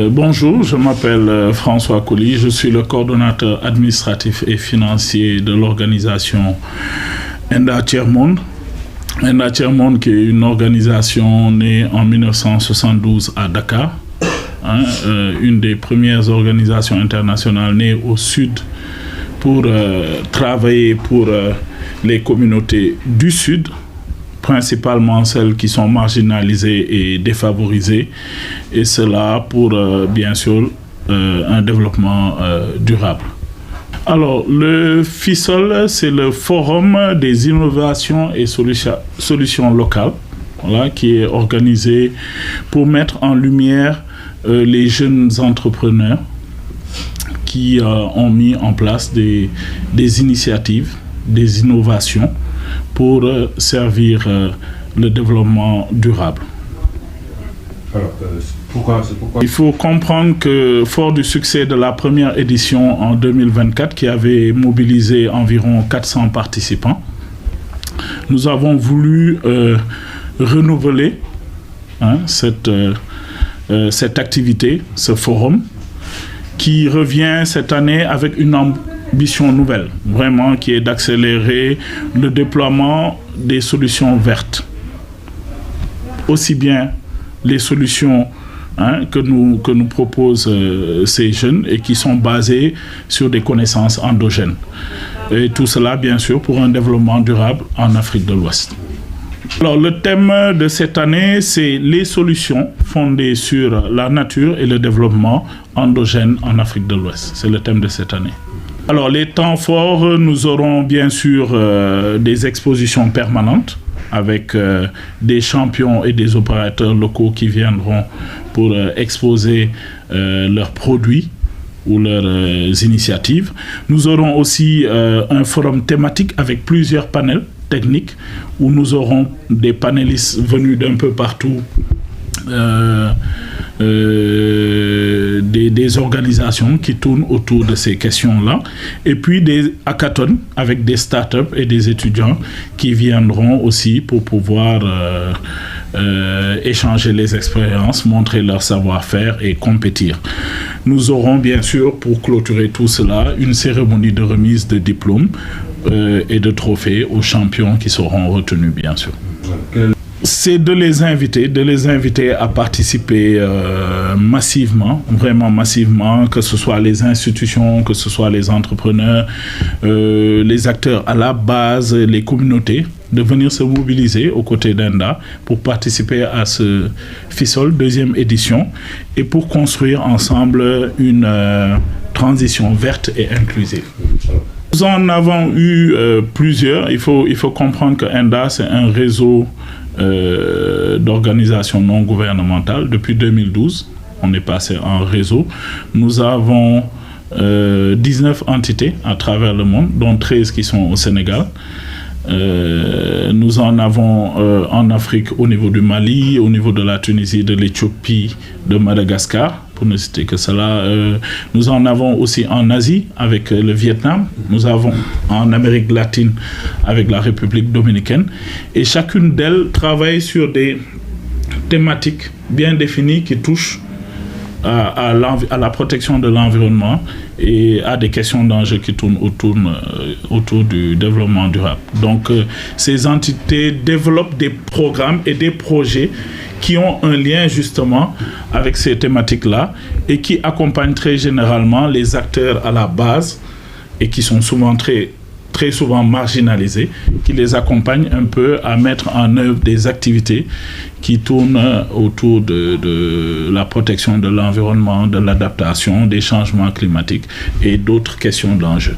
Bonjour, je m'appelle François Colli, je suis le coordonnateur administratif et financier de l'organisation Enda Tiers Monde. Enda Tiers Monde qui est une organisation née en 1972 à Dakar, une des premières organisations internationales nées au sud pour travailler pour les communautés du sud, principalement celles qui sont marginalisées et défavorisées, et cela pour, bien sûr, un développement durable. Alors, le FISOL, c'est le Forum des innovations et solutions locales, voilà, qui est organisé pour mettre en lumière les jeunes entrepreneurs qui ont mis en place des initiatives, des innovations pour servir le développement durable. Alors, pourquoi? Il faut comprendre que, fort du succès de la première édition en 2024, qui avait mobilisé environ 400 participants, nous avons voulu renouveler cette activité, ce forum, qui revient cette année avec une ambition nouvelle, vraiment, qui est d'accélérer le déploiement des solutions vertes. Aussi bien les solutions que nous proposent ces jeunes et qui sont basées sur des connaissances endogènes. Et tout cela, bien sûr, pour un développement durable en Afrique de l'Ouest. Alors, le thème de cette année, c'est les solutions fondées sur la nature et le développement endogène en Afrique de l'Ouest. C'est le thème de cette année. Alors, les temps forts, nous aurons bien sûr des expositions permanentes avec des champions et des opérateurs locaux qui viendront pour exposer leurs produits ou leurs initiatives. Nous aurons aussi un forum thématique avec plusieurs panels techniques où nous aurons des panélistes venus d'un peu partout, des organisations qui tournent autour de ces questions-là, et puis des hackathons avec des startups et des étudiants qui viendront aussi pour pouvoir échanger les expériences, montrer leur savoir-faire et compétir. Nous aurons bien sûr, pour clôturer tout cela, une cérémonie de remise de diplômes et de trophées aux champions qui seront retenus, bien sûr. C'est de les inviter à participer massivement, vraiment massivement, que ce soit les institutions, que ce soit les entrepreneurs, les acteurs à la base, les communautés, de venir se mobiliser aux côtés d'Enda pour participer à ce FISOL deuxième édition et pour construire ensemble une transition verte et inclusive. Nous en avons eu plusieurs. Il faut comprendre que Enda, c'est un réseau d'organisations non gouvernementales. Depuis 2012, on est passé en réseau. Nous avons 19 entités à travers le monde, dont 13 qui sont au Sénégal. Nous en avons en Afrique au niveau du Mali, au niveau de la Tunisie, de l'Éthiopie, de Madagascar, pour ne citer que cela. Nous en avons aussi en Asie avec le Vietnam. Nous avons en Amérique latine avec la République dominicaine. Et chacune d'elles travaille sur des thématiques bien définies qui touchent à la protection de l'environnement et à des questions d'enjeux qui tournent autour du développement durable. Donc, ces entités développent des programmes et des projets qui ont un lien justement avec ces thématiques-là et qui accompagnent très généralement les acteurs à la base et qui sont souvent très souvent marginalisés, qui les accompagnent un peu à mettre en œuvre des activités qui tournent autour de la protection de l'environnement, de l'adaptation, des changements climatiques et d'autres questions d'enjeux.